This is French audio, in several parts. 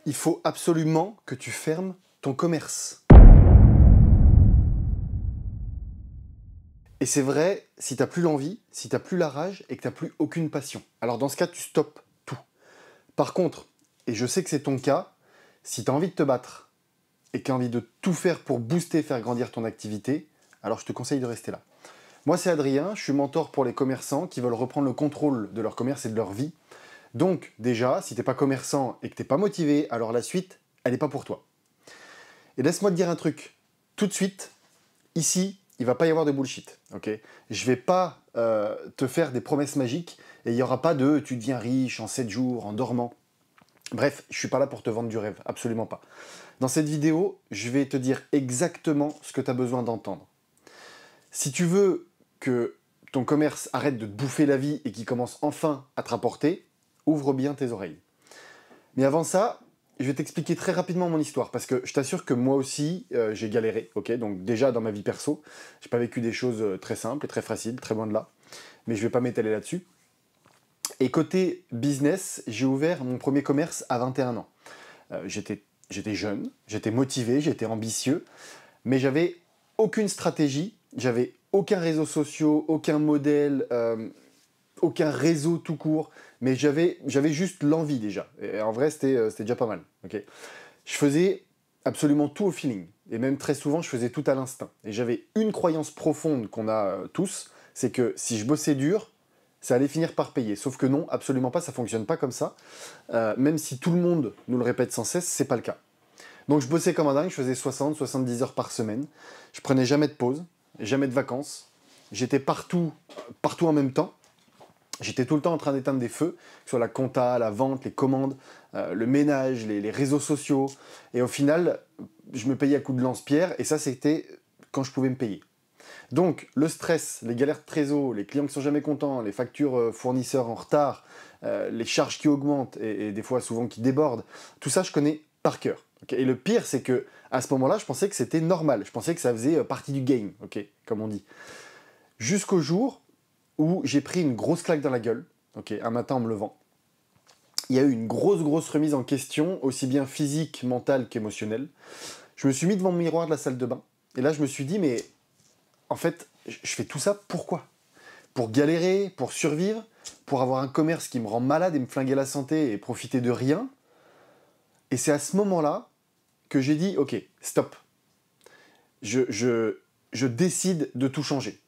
il faut absolument que tu fermes ton commerce. Et c'est vrai si tu n'as plus l'envie, si tu n'as plus la rage et que tu n'as plus aucune passion. Alors dans ce cas, tu stoppes tout. Par contre, et je sais que c'est ton cas, si tu as envie de te battre et que tu as envie de tout faire pour booster, faire grandir ton activité, alors je te conseille de rester là. Moi, c'est Adrien, je suis mentor pour les commerçants qui veulent reprendre le contrôle de leur commerce et de leur vie. Donc, déjà, si tu n'es pas commerçant et que tu n'es pas motivé, alors la suite, elle n'est pas pour toi. Et laisse-moi te dire un truc. Tout de suite, ici, il ne va pas y avoir de bullshit. Okay, je ne vais pas te faire des promesses magiques et il n'y aura pas de « tu deviens riche en 7 jours, en dormant ». Bref, je ne suis pas là pour te vendre du rêve, absolument pas. Dans cette vidéo, je vais te dire exactement ce que tu as besoin d'entendre. Si tu veux que ton commerce arrête de te bouffer la vie et qu'il commence enfin à te rapporter, ouvre bien tes oreilles. Mais avant ça, je vais t'expliquer très rapidement mon histoire, parce que je t'assure que moi aussi, j'ai galéré, ok. Donc déjà, dans ma vie perso, j'ai pas vécu des choses très simples et très faciles, très loin de là, mais je vais pas m'étaler là-dessus. Et côté business, j'ai ouvert mon premier commerce à 21 ans. J'étais jeune, j'étais motivé, j'étais ambitieux, mais j'avais aucune stratégie, j'avais aucun réseau social, aucun modèle, aucun réseau tout court, mais j'avais juste l'envie déjà. Et en vrai, c'était déjà pas mal. Okay, je faisais absolument tout au feeling. Et même très souvent, je faisais tout à l'instinct. Et j'avais une croyance profonde qu'on a tous, c'est que si je bossais dur, ça allait finir par payer. Sauf que non, absolument pas, ça fonctionne pas comme ça. Même si tout le monde nous le répète sans cesse, c'est pas le cas. Donc je bossais comme un dingue, je faisais 60-70 heures par semaine. Je prenais jamais de pause, jamais de vacances. J'étais partout en même temps. J'étais tout le temps en train d'éteindre des feux, que ce soit la compta, la vente, les commandes, le ménage, les réseaux sociaux. Et au final, je me payais à coups de lance-pierre, et ça, c'était quand je pouvais me payer. Donc, le stress, les galères de trésor, les clients qui sont jamais contents, les factures fournisseurs en retard, les charges qui augmentent et des fois souvent qui débordent, tout ça, je connais par cœur. Okay, et le pire, c'est que à ce moment-là, je pensais que c'était normal. Je pensais que ça faisait partie du game, okay, comme on dit. Jusqu'au jour où j'ai pris une grosse claque dans la gueule, okay, un matin en me levant. Il y a eu une grosse remise en question, aussi bien physique, mentale qu'émotionnelle. Je me suis mis devant le miroir de la salle de bain, et là je me suis dit, mais en fait, je fais tout ça pourquoi? Pour galérer, pour survivre, pour avoir un commerce qui me rend malade et me flinguer la santé et profiter de rien. Et c'est à ce moment-là que j'ai dit, ok, stop. Je décide de tout changer.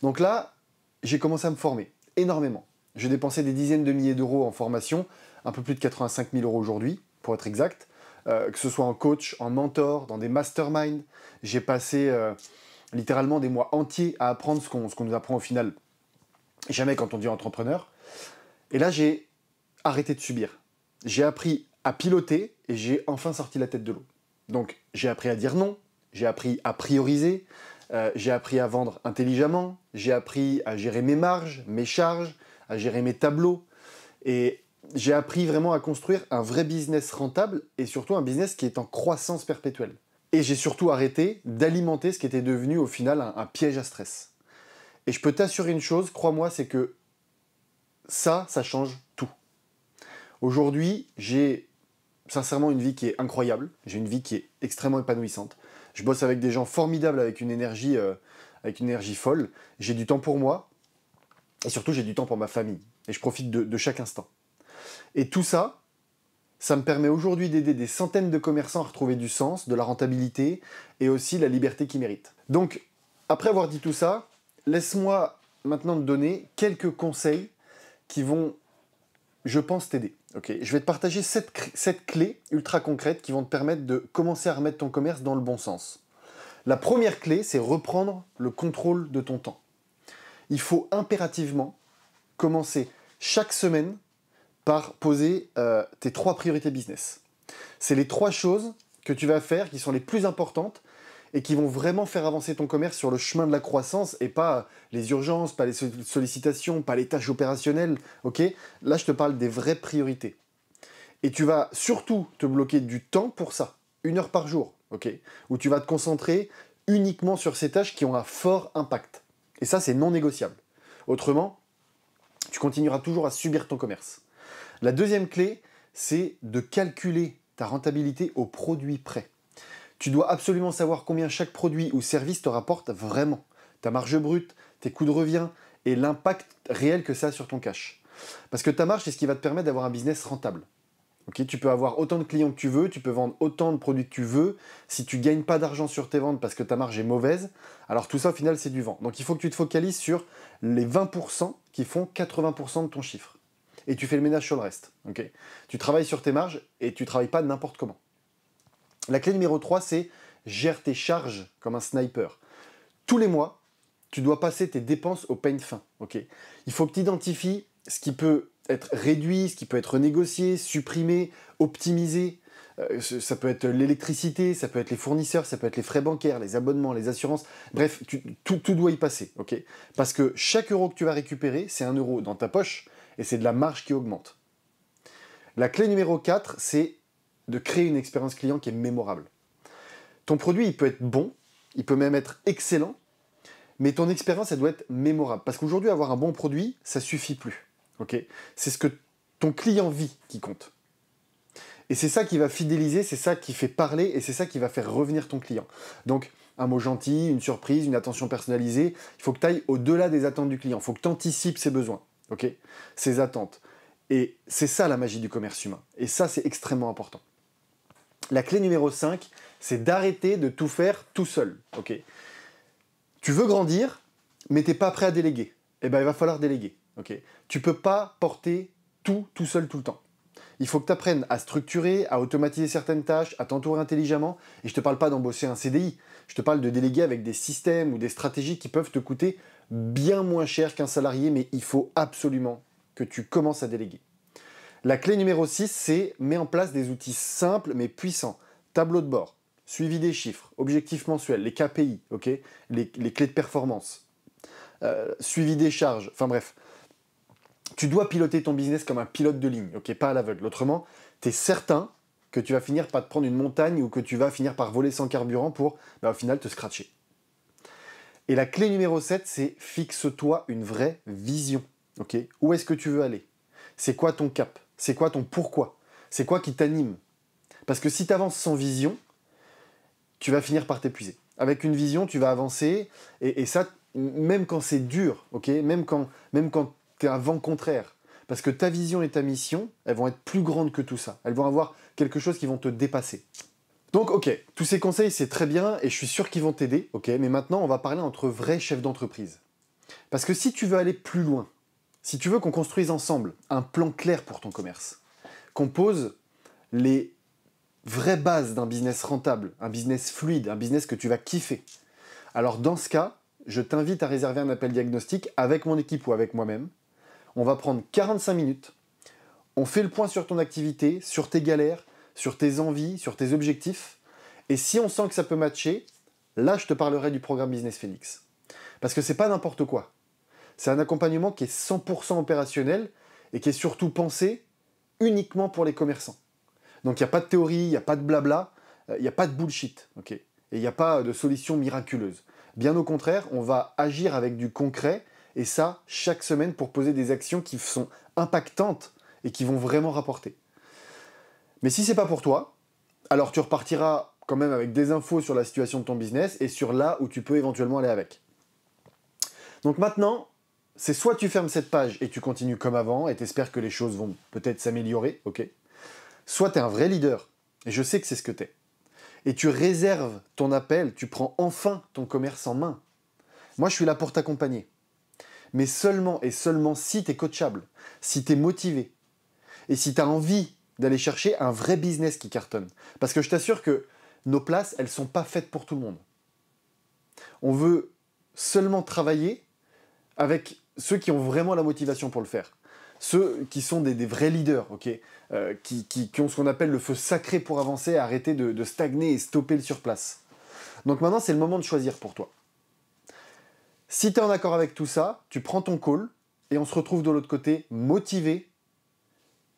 Donc là, j'ai commencé à me former, énormément. J'ai dépensé des dizaines de milliers d'euros en formation, un peu plus de 85 000 euros aujourd'hui, pour être exact. Que ce soit en coach, en mentor, dans des masterminds. J'ai passé littéralement des mois entiers à apprendre ce qu'on nous apprend au final, jamais quand on devient entrepreneur. Et là, j'ai arrêté de subir. J'ai appris à piloter et j'ai enfin sorti la tête de l'eau. Donc, j'ai appris à dire non, j'ai appris à prioriser, j'ai appris à vendre intelligemment, j'ai appris à gérer mes marges, mes charges, à gérer mes tableaux. Et j'ai appris vraiment à construire un vrai business rentable et surtout un business qui est en croissance perpétuelle. Et j'ai surtout arrêté d'alimenter ce qui était devenu au final un piège à stress. Et je peux t'assurer une chose, crois-moi, c'est que ça change tout. Aujourd'hui, j'ai sincèrement une vie qui est incroyable, j'ai une vie qui est extrêmement épanouissante. Je bosse avec des gens formidables avec une énergie folle. J'ai du temps pour moi et surtout j'ai du temps pour ma famille. Et je profite de chaque instant. Et tout ça, ça me permet aujourd'hui d'aider des centaines de commerçants à retrouver du sens, de la rentabilité et aussi la liberté qu'ils méritent. Donc, après avoir dit tout ça, laisse-moi maintenant te donner quelques conseils qui vont, je pense, t'aider. Okay, je vais te partager 7 clés ultra concrètes qui vont te permettre de commencer à remettre ton commerce dans le bon sens. La première clé, c'est reprendre le contrôle de ton temps. Il faut impérativement commencer chaque semaine par poser tes 3 priorités business. C'est les 3 choses que tu vas faire qui sont les plus importantes et qui vont vraiment faire avancer ton commerce sur le chemin de la croissance et pas les urgences, pas les sollicitations, pas les tâches opérationnelles, ok? Là, je te parle des vraies priorités. Et tu vas surtout te bloquer du temps pour ça, 1 heure par jour, ok? Où tu vas te concentrer uniquement sur ces tâches qui ont un fort impact. Et ça, c'est non négociable. Autrement, tu continueras toujours à subir ton commerce. La deuxième clé, c'est de calculer ta rentabilité au produit près. Tu dois absolument savoir combien chaque produit ou service te rapporte vraiment. Ta marge brute, tes coûts de revient et l'impact réel que ça a sur ton cash. Parce que ta marge, c'est ce qui va te permettre d'avoir un business rentable. Okay, tu peux avoir autant de clients que tu veux, tu peux vendre autant de produits que tu veux. Si tu ne gagnes pas d'argent sur tes ventes parce que ta marge est mauvaise, alors tout ça au final c'est du vent. Donc il faut que tu te focalises sur les 20% qui font 80% de ton chiffre. Et tu fais le ménage sur le reste. Okay, tu travailles sur tes marges et tu ne travailles pas n'importe comment. La clé numéro 3, c'est gère tes charges comme un sniper. Tous les mois, tu dois passer tes dépenses au peigne fin. Okay, il faut que tu identifies ce qui peut être réduit, ce qui peut être négocié, supprimé, optimisé. Ça peut être l'électricité, ça peut être les fournisseurs, ça peut être les frais bancaires, les abonnements, les assurances. Bref, tout doit y passer. Okay, parce que chaque euro que tu vas récupérer, c'est un euro dans ta poche et c'est de la marge qui augmente. La clé numéro 4, c'est de créer une expérience client qui est mémorable. Ton produit, il peut être bon, il peut même être excellent, mais ton expérience, elle doit être mémorable. Parce qu'aujourd'hui, avoir un bon produit, ça suffit plus. Okay, c'est ce que ton client vit qui compte. Et c'est ça qui va fidéliser, c'est ça qui fait parler, et c'est ça qui va faire revenir ton client. Donc, un mot gentil, une surprise, une attention personnalisée, il faut que tu ailles au-delà des attentes du client. Il faut que tu anticipes ses besoins, okay, ses attentes. Et c'est ça la magie du commerce humain. Et ça, c'est extrêmement important. La clé numéro 5, c'est d'arrêter de tout faire tout seul. Okay, tu veux grandir, mais tu n'es pas prêt à déléguer. Eh bien, il va falloir déléguer. Okay, tu ne peux pas porter tout seul tout le temps. Il faut que tu apprennes à structurer, à automatiser certaines tâches, à t'entourer intelligemment. Et je ne te parle pas d'embaucher un CDI. Je te parle de déléguer avec des systèmes ou des stratégies qui peuvent te coûter bien moins cher qu'un salarié, mais il faut absolument que tu commences à déléguer. La clé numéro 6, c'est mets en place des outils simples mais puissants. Tableau de bord, suivi des chiffres, objectifs mensuels, les KPI, okay, les clés de performance, suivi des charges, enfin bref. Tu dois piloter ton business comme un pilote de ligne, okay, pas à l'aveugle. Autrement, tu es certain que tu vas finir par te prendre une montagne ou que tu vas finir par voler sans carburant pour, au final, te scratcher. Et la clé numéro 7, c'est fixe-toi une vraie vision. Okay, où est-ce que tu veux aller? C'est quoi ton cap? C'est quoi ton pourquoi? C'est quoi qui t'anime? Parce que si tu avances sans vision, tu vas finir par t'épuiser. Avec une vision, tu vas avancer, et ça, même quand c'est dur, okay, même quand tu es un vent contraire. Parce que ta vision et ta mission, elles vont être plus grandes que tout ça. Elles vont avoir quelque chose qui vont te dépasser. Donc, ok, tous ces conseils, c'est très bien, et je suis sûr qu'ils vont t'aider, okay, mais maintenant, on va parler entre vrais chefs d'entreprise. Parce que si tu veux aller plus loin, si tu veux qu'on construise ensemble un plan clair pour ton commerce, qu'on pose les vraies bases d'un business rentable, un business fluide, un business que tu vas kiffer, alors dans ce cas, je t'invite à réserver un appel diagnostic avec mon équipe ou avec moi-même. On va prendre 45 minutes, on fait le point sur ton activité, sur tes galères, sur tes envies, sur tes objectifs, et si on sent que ça peut matcher, là je te parlerai du programme Business Phoenix. Parce que c'est pas n'importe quoi. C'est un accompagnement qui est 100% opérationnel et qui est surtout pensé uniquement pour les commerçants. Donc il n'y a pas de théorie, il n'y a pas de blabla, il n'y a pas de bullshit. Okay, et il n'y a pas de solution miraculeuse. Bien au contraire, on va agir avec du concret, et ça chaque semaine pour poser des actions qui sont impactantes et qui vont vraiment rapporter. Mais si c'est pas pour toi, alors tu repartiras quand même avec des infos sur la situation de ton business et sur là où tu peux éventuellement aller avec. Donc maintenant, c'est soit tu fermes cette page et tu continues comme avant et t'espères que les choses vont peut-être s'améliorer, ok. Soit tu es un vrai leader, et je sais que c'est ce que tu es, et tu réserves ton appel, tu prends enfin ton commerce en main. Moi, je suis là pour t'accompagner. Mais seulement et seulement si tu es coachable, si tu es motivé, et si tu as envie d'aller chercher un vrai business qui cartonne. Parce que je t'assure que nos places, elles ne sont pas faites pour tout le monde. On veut seulement travailler avec ceux qui ont vraiment la motivation pour le faire. Ceux qui sont des vrais leaders, okay, qui ont ce qu'on appelle le feu sacré pour avancer, arrêter de stagner et stopper le surplace. Donc maintenant, c'est le moment de choisir pour toi. Si tu es en accord avec tout ça, tu prends ton call et on se retrouve de l'autre côté, motivé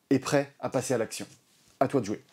et prêt à passer à l'action. À toi de jouer.